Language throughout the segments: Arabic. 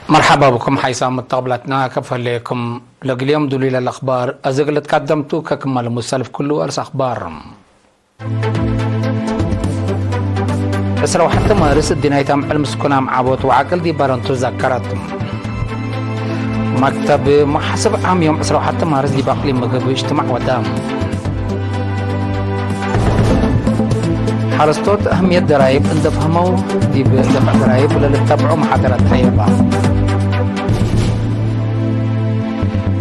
مرحبا بكم حيثما طابلتنا كفليكم لقليوم دليل الأخبار أزغلت قدمتو ككمال المسلف كله أرس أخبار أسرع حتى مارس الدنايتام المسكونة معبوت وعقل دي بارنتو ذكرتم مكتب محسب عام يوم أسرع حتى مارس دي باقلي مقب اجتماع ودام حرستوت أهمية درايب اندفهموا دي بدفع درايب ولا لتتبعوا محاضرات طيبة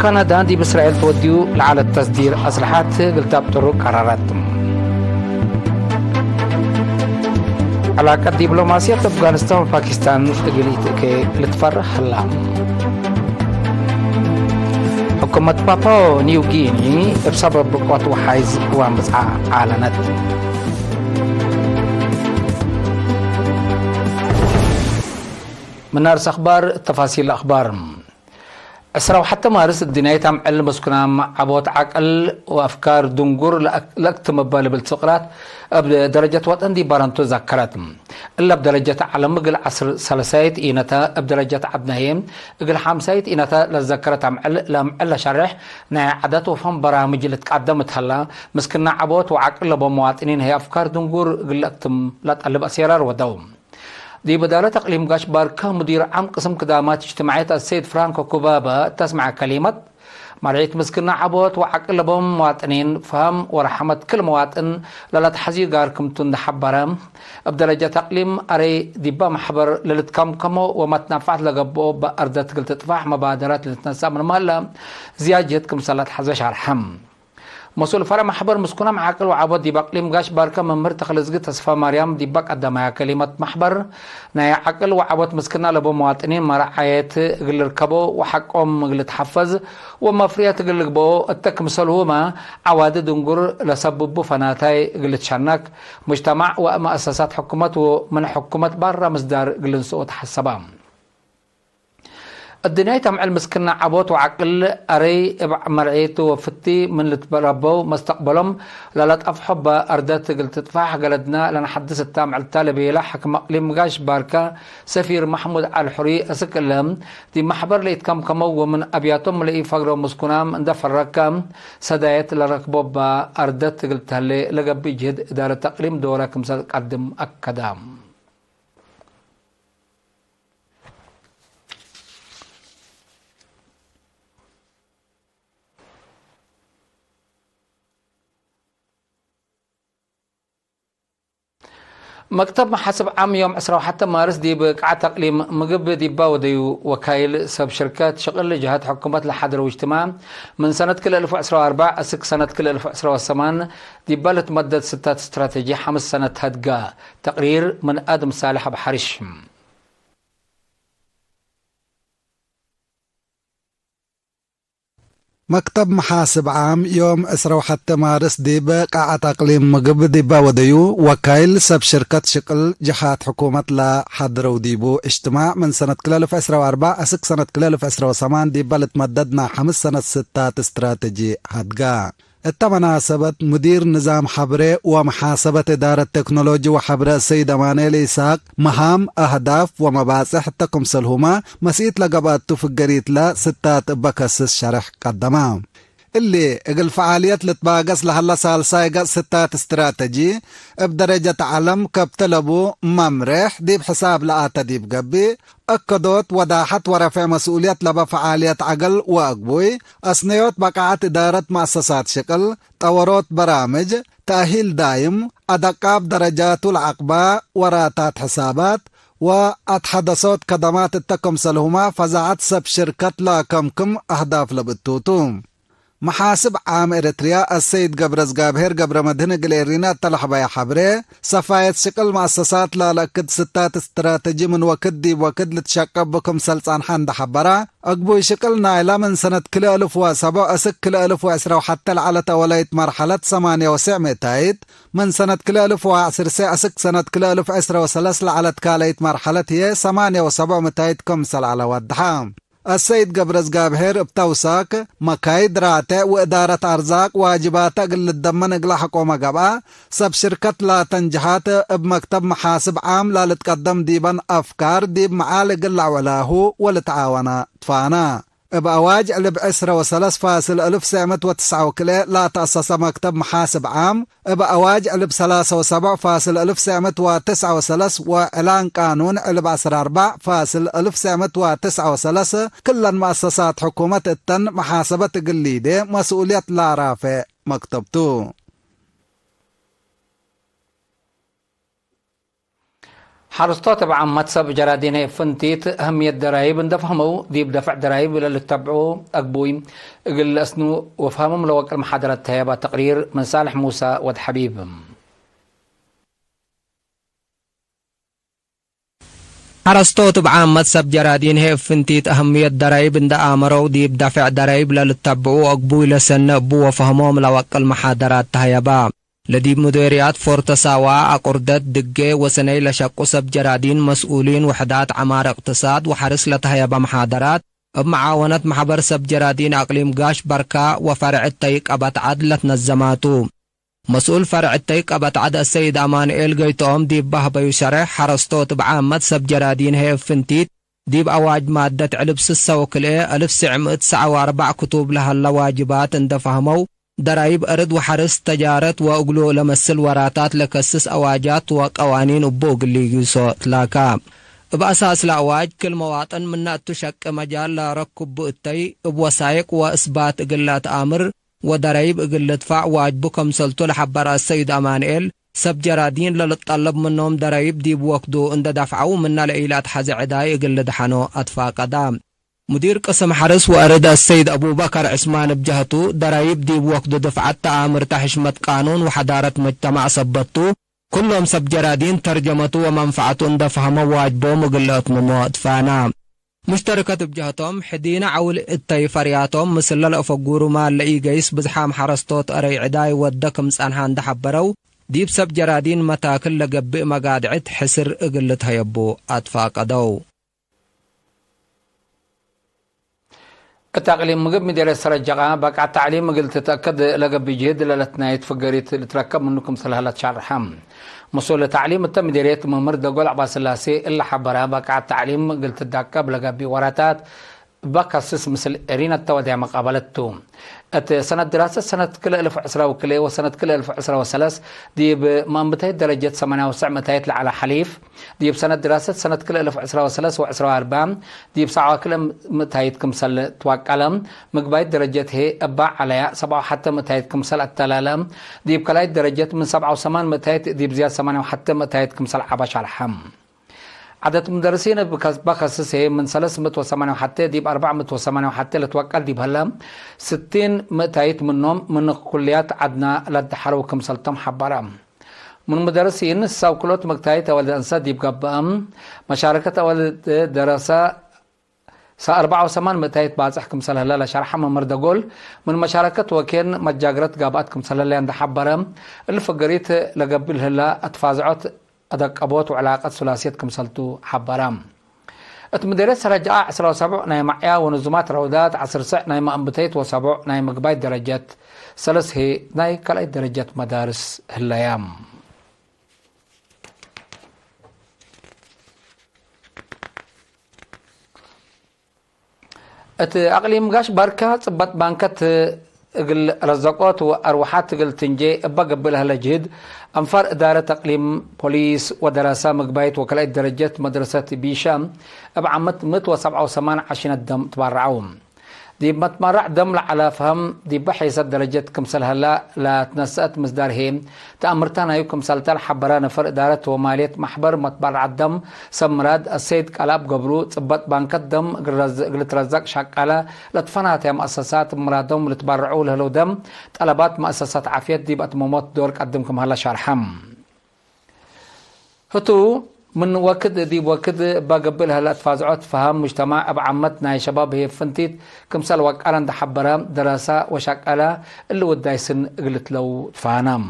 كندا دي بإسرائيل توديو لعلى التصدير أسلحات قلتاب طرق قراراتهم علاقة دبلوماسية أفغانستان وباكستان قليت كي لتفرح الله حكومة باباو نيو غيني بسبب قوة حيز ومزعة أعلنت من أرس أخبار تفاصيل الأخبار أسرع حتى مارس الدنيا تام علم مسكنام عبوت عقل وأفكار دنجور لأكت مبال بالسقرات بدرجة وطن دي بارنتو ذكرتم إلا بدرجة على مقل عصر سلسايت إينتا بدرجة عدنايم إقل حامسايت إينتا لذكرت لم شرح نا عدات وفهم برامج اللي تقدمت هلا مسكنا عبوت وعقل بمواطنين هي أفكار دنجور إقل أكتم لا تقلب أسيرار ودوم دي بدالة تقليم قاش باركا مدير عام قسم كدامات اجتماعية السيد فرانكو كوبابا تسمع كلمة مرعيت مسكنا عبوت وعقل بهم مواطنين فهم ورحمة كل مواطن للا تحزير قاركم تندحبرام بدرجة تقليم أري ديبا محبر للتكم كمو وما تنفعت لقبو بأردت قلت تفاح مبادرات لتنسى من مالا زياجتكم صلاة حزوش عرحم مسؤول فرع محبر مسكونة معاكل وعبود دي بقليم قاش باركا ممر تخلصقت تصفى مريم دي بق قدامها كلمة محبر نايا عقل وعبود مسكنا لبو مواطنين مرعايات قل ركبو وحقهم قل تحفز ومفريات قل قبو التكمسل هما عواد دنقر لسببو فناتاي قل تشنك مجتمع ومؤسسات حكومات ومن حكومات برا مصدر قل نسوء تحسبام الدنيا تمع المسكنة عبوت وعقل أري مرعيته وفتي من اللي تبربو مستقبلهم لا تفحب أردات قلت تفاح قلدنا لنا حدث التامع التالي يلحق مقلم قاش باركا سفير محمود الحري أسكلم دي محبر ليت كم كمو ومن أبياتهم لئي فقر ومسكنام اندفر ركام سدايت لركبو بأردات قلت هالي لقب بجهد إدارة تقليم دورة كمسال قدم أكدام مكتب محاسب عام يوم 10 مارس دي بقعة تقليم مقب دي باوديو وكايل سب شركات شغل جهات حكومات لحضر واجتماع من سنة كل 2014 أسك سنة كل 2008 دي بالت مدة 6 استراتيجية 5 سنة هدقا تقرير من آدم صالح بحرش مكتب محاسب عام يوم 10 مارس ديبا قاعة تقليم مقب ديبا وديو وكايل سب شركة شقل جهات حكومة لا حضروا ديبو اجتماع من سنة كلال في 2004 أسك سنة كلال في 2008 ديبا لتمددنا 5 سنة 6 استراتيجي هدقا التمناسبة مدير نظام حبري ومحاسبة إدارة التكنولوجيا وحبري السيد أمانيل إساق مهام أهداف ومباسح تكمسلهما مسيت لقبات تفقريت لا 6 بكسس شرح قدما اللي اقل فعاليات لتباقس لهلا سالسايقة 6 استراتيجي بدرجة علم كبتلبو ممرح دي بحساب لآتا دي بقبي أكدوت وداحت ورفع مسؤوليات لبا فعاليات عقل وأقبوي أصنيوت بقعات إدارة مؤسسات شكل طوروت برامج تأهيل دايم أدقاب درجات العقبة وراتات حسابات وأتحدثت خدمات التكمسلهما فزعت سب شركة لا كمكم أهداف لبتوتوم محاسب عام إريتريا السيد قبرز قابهر قبر مدهن قليرينا تلحبا يا حبري صفاية شكل مؤسسات لا لكد 6 استراتيجي من وكد دي وكد لتشاقب بكم سلسان حان حبرا أقبوي شكل نايلا من سنة كل 1007 أسك كل 1010 وحتى العلة ولايت مرحلة 8 من سنة كل 1010 أسك سنة كل 1013 لعلة كاليت مرحلة هي 8 كمسل على ودحام السيد قبرز قابهر بتوساك مكايد راتع وإدارة أرزاق واجبات قل الدمن إقلا حكومة قبا سب شركة لا تنجحات بمكتب محاسب عام لا لتقدم ديبا أفكار ديب معالق العولاه ولتعاونا تفانا بأواج بعسرة وثلاث فاصل 1909 لا تأسس مكتب محاسب عام بأواج 37.1993 وإعلان قانون 14.1993 كل المؤسسات حكومة التن محاسبة قليدة مسؤولية لا رافع مكتبتو حرصتو طبعا متسب جرادين فنتيت أهمية درايب اندفهموا ديب دفع درايب اللي تتبعوا أقبوي قل أسنو وفهمهم لوقت المحاضرة تهيبا تقرير من صالح موسى ود حبيب حرستوت بعام متسب جرادين هي فنتيت أهمية درايب اند آمرو ديب دفع درايب اللي تتبعوا أقبوي لسن بو وفهمهم لوقت المحاضرة تهيبا لديب مديريات فورتساوا أقردت دقة وسني لشقو سب جرادين مسؤولين وحدات عمار اقتصاد وحرس لتهيبا محاضرات بمعاونة محبر سب جرادين أقليم قاش بركا وفرع التيق أبت عدلة نزماتو مسؤول فرع التيق أبت عد السيد أمان قيتوم ديب بهبا يشرح حرستوت بعامة سب جرادين هي فنتيت ديب أواج مادة علب سسا وكلئة 1994 كتب لها اللواجبات اندفهمو درايب أرد وحرس تجارة وأقلو لمسل وراتات لكسس أواجات وقوانين وبوغ اللي يسو تلاكا بأساس الأواج كل مواطن منا تشك مجال لركب التي بوسائق وإثبات إقلات آمر ودرايب إقلت فع واجبكم سلطو لحبر السيد أمانئيل سب جرادين للطلب منهم درايب ديب وقدو اند دفعو منا لإيلات حزي عداي إقلت حنو أطفا قدام مدير قسم حرس وأرد السيد أبو بكر عثمان بجهتو درايب ديب وقت دفعت تآمر تحشمة قانون وحضارة مجتمع سبتو كلهم سب جرادين ترجمتو ومنفعتو دفهم واجبو مقلات مموت فانا مشتركة بجهتهم حدينا عول التيفرياتهم مثل الأفقورو مال لأي قيس بزحام حرستوت أري عداي ودكم سانهان دحبرو ديب سب جرادين متاكل لقبئ مقادعت حسر اقلتها يبو أطفاق دو التعليم مجب مدير السرجعة بقى التعليم قلت تتأكد لقب بجهد للتنايت فقريت لتركب منكم سلهلة شعر حم مسؤول التعليم التم مديرية ممرد قول عباس اللاسي إلا حبرها بقى التعليم قلت تتأكد لقب بوراتات بقى سس مثل إرينا التوادع مقابلته سنة دراسة سنة كل 1010 وكلي وسنة كل 1013 دي بمنبتهي درجة 89 متهيت على حليف دي بسنة دراسة سنة كل 1013 و14 دي بساعة كل متهيت كمسل توكلم مقبايت درجة هي أبع عليها 7 حتى متهيت كمسل التلالم دي بكلايت درجة من 7 و8 متهيت دي بزيادة 8 حتى متهيت كمسل عباش على حم عدد مدرسين بخصص هي من 308 حتى دي ب 408 حتى لتوكل دي بهلا 60 متايت منهم من الكليات عدنا للدحر وكمسلتم حبرام من مدرسين الساوكلوت مكتايت ولد انسى دي بقبام مشاركة ولد دراسة 84 متايت بعض احكم سلهلا لشرح من مردقول من مشاركة وكين متجاجرت قاباتكم سلهلا عند حبرام اللي فقريت لقبل هلا اتفازعت أدق أبوت وعلاقة ثلاثية كمسلتو حبرام اتمدرس رجع 10 وسبع ناي معيا ونظمات رودات 10 سع ناي مأنبتيت وسبع ناي مقباي درجات سلس هي ناي كلاي درجات مدارس هلايام أقليم قاش بركة صبت بانكت قل رزقات وأروحات قل تنجي أبا قبلها لجهد أنفار إدارة تقليم بوليس ودراسة مقبايت وكلاء درجات مدرسة بيشام أبعا مت وسبعة وثمان عشان الدم تبرعوم دي متمرع دم على فهم دي بحيث درجة كمسل هلا لا تنسأت مصدرهم تأمرتنا يكم سلطان حبران فر إدارة ومالية محبر متبرع الدم سمراد السيد كلاب قبرو تثبت بانك الدم قلت رزق شكالة لتفنات يا مؤسسات مرادهم لتبرعوا له دم طلبات مؤسسات عافية دي بأتمومات دور قدمكم هلا شرحم هتو من وقت دي وقت بقبلها لا تفازعات فهم مجتمع بعمتنا يا شباب هي فنتيت كمسال وقالن دحبرا دراسة وشكالة اللي ودايسن قلت لو تفانم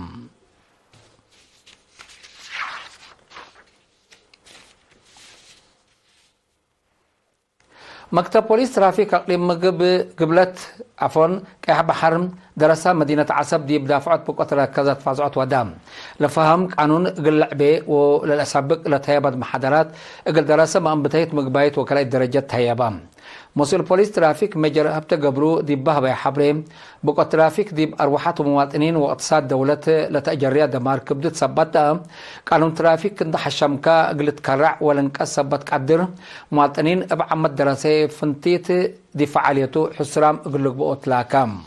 مكتب بوليس ترافيك أقليم مقب قبلت عفوا كيح بحر درسة مدينة عسب دي بدافعات بقطرة كذا تفاضعات ودام لفهم قانون قل لعبه وللأسابق لتهيبات محاضرات قل دراسة ما أنبتهيت مقبايت وكلايت درجات تهيبام مسؤول بوليس ترافيك مجر هبت قبرو دي بهبا حبري بقى ترافيك دي أرواحات مواطنين واقتصاد دولة لتأجرية دمار كبدت سبتها قانون ترافيك كنت حشمكا قلت كرع ولنكس سبت قدر مواطنين ابعمد دراسة فنتيت دي فعاليته حسرام قلق بقوت لاكام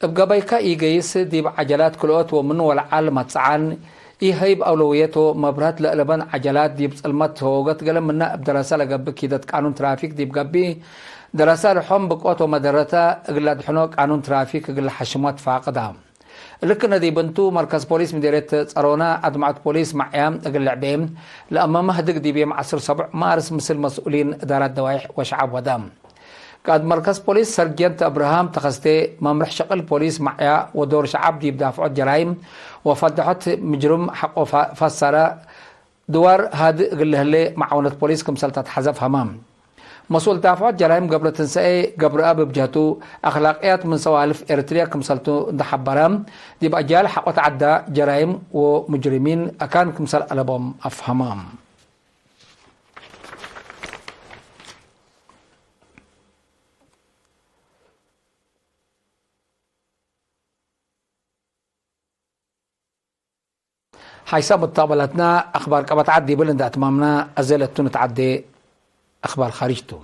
بقبايكا إيجيس دي بعجلات كلوت ومن والعال متسعان هيب أولويته مبرهات لقلبان عجلات دي بسلمت هوغت قلم منا بدراسة لقب كيدت قانون ترافيك دي بقبي دراسة لحوم بقوت ومدرتا قلت حنوك قانون ترافيك قل حشمات فاقدها لكن دي بنتو مركز بوليس مديرية صارونا أدمعت بوليس معيام قل لعبين لأما مهدق دي بيم 10/7 مارس مثل مسؤولين إدارات دوايح وشعب ودام قاد مركز بوليس سرجنت ابراهام تخستي ممرح شغل بوليس معيا ودور شعب دي بدافعات جرائم وفضحت مجرم حقه فسر دوار هاد قال له معاونة بوليس كمسلطة حذف همام مسؤول دافعات جرائم قبل تنسئي قبل اب بجهته اخلاقيات من سوالف اريتريا كمسلطو دحبرام دي باجال حقه تعدى جرائم ومجرمين اكان كمسل البوم افهمام حسب طابلتنا اخبار كما تعدي بلند اتمامنا ازلت نتعدي اخبار خارجتهم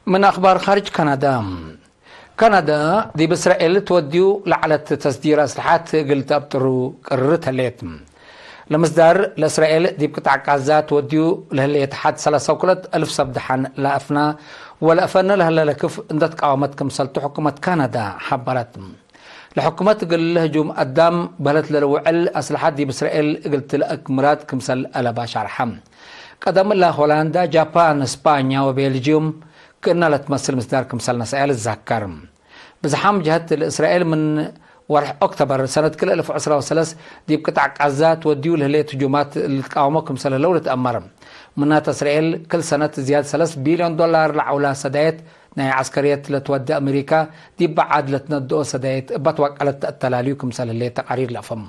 من اخبار خارج كندا دي باسرائيل توديو لعلة تصدير اسلحات قلت ابطرو قررتها ليتم لمصدر لإسرائيل دي بقطع غزة توديو لهلا يتحد 3,000 صبدحان لأفنا والأفنا لهلا لكف اندت قاومت كمسلتو حكومة كندا حبرت لحكومة قل لهجوم قدام بلت للوعل أسلحات دي بإسرائيل قلت لأك مراد كمسل ألا باشار حم قدم الله هولندا جابان اسبانيا وبيلجيوم كنا لتمثل مصدر كمسل نسائل الزهكر بزحام جهة الإسرائيل من ورح أكتوبر سنة كل 2013 دي بقطع غزة توديو لهلية هجومات القاومة كمسل لولة أمر منها إسرائيل كل سنة زيادة $3 بليون لعولة سدايت ناي عسكرية لتودي أمريكا دي بعد لتندو سدايت بتوقع على التلاليو كمسل اللي تقارير لفم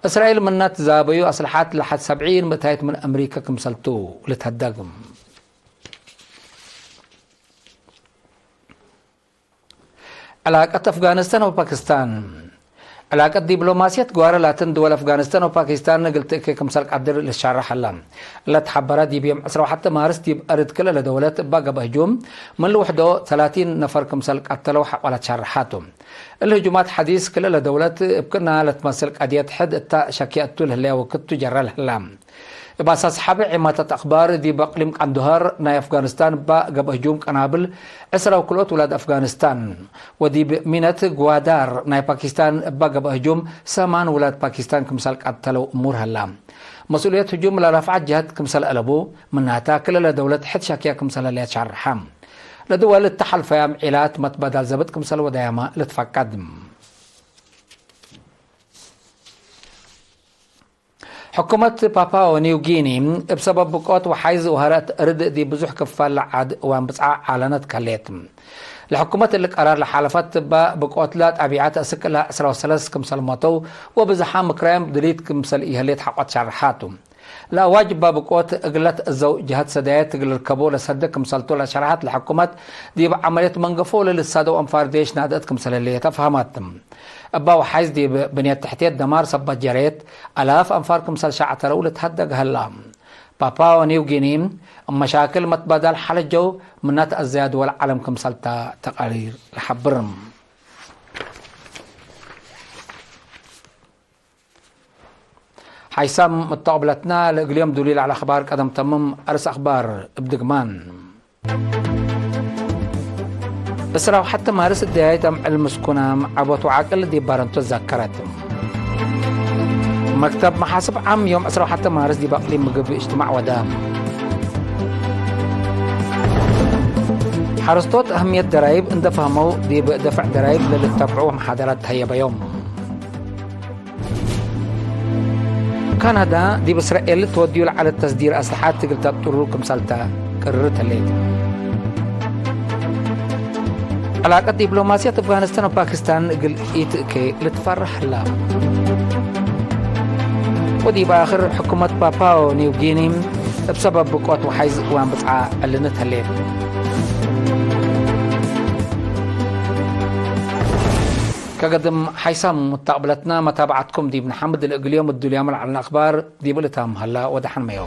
إسرائيل منها تزابيو أسلحات لحد 70 متايت من أمريكا كمسلتو لتهدقم علاقة أفغانستان وباكستان علاقة دبلوماسية جوارا لاتن دول أفغانستان وباكستان قلت كمسال قدر للشارع حلام لا تحبرا دي بيم أسرع حتى مارس دي أرد كل لدولات باقة بهجوم من لوحده 30 نفر كمسال قتلوا ولا تشرحاتهم الهجومات حديث كل لدولات بكنا لتمثل قضية حد شكيات له وكتو جرى الحلام باساس حابع عماتة أخبار دي بقلم قندهار ناي أفغانستان باقة بهجوم قنابل أسرع وكلوت ولاد أفغانستان ودي بمينة جوادار ناي باكستان باقة بهجوم 8 ولاد باكستان كمسال قتلوا أمور هلام مسؤولية هجوم لرفعت جهة كمسال ألبو منها تاكل لدولة حد شاكية كمسال اللي يتشعر حام لدول التحالف يام عيلات متبادل زبط كمسال ودايما لتفقدم حكومة باباو نيو غيني بسبب بقوت وحيز وهرات رد دي بزح كفال عاد وانبصع اعلانات كاليتم الحكومة اللي قرار لحالفات بقوت لات ابيعات اسكلها 13 كمسال موتو وبزحام كريم دليت كمسال ايهاليت حقوت شرحاتهم لا واجب بقوت اقلت الزو جهات سدايات اقل الكابول صدق كمسالتو لشرحات الحكومات دي بعملية منقفول للسادو انفار ديش نادت كمسال اللي تفهماتهم أبا وحيز دي بنية تحتية دمار صبت جريت ألاف أنفار كمسال شاعة رولة هدق هلام بابا ونيو غينيم مشاكل متبادل حال الجو منات الزياد والعالم كمسال تقارير لحبرم حيسام متقبلتنا اليوم دليل على أخبار قدم تمم أرس أخبار بدقمان إسراء حتى مارس الدهاية المسكونة عبوت وعاقل دي بارنتو الذكراتهم مكتب محاسب عام يوم إسراء حتى مارس دي بقليم مقب اجتماع ودام حرستوت أهمية ضرائب اندفهموا دي دفع ضرائب للي تتبعوه محاضرات هيا بيوم. كندا دي بإسرائيل توديو على التصدير أسلحات تقل تطرقكم سالتا كررتها الليل. علاقة دبلوماسية أفغانستان وباكستان قل إيتكي لتفرح الله. ودي بآخر حكومة باباو نيو غيني بسبب بقوات وحيز وان بطعا اللنتها الليل. كقدم حيسام متقبلتنا متابعتكم دي بن حمد اليوم الدوليام على الأخبار دي بلتام هلا ودحن ميو.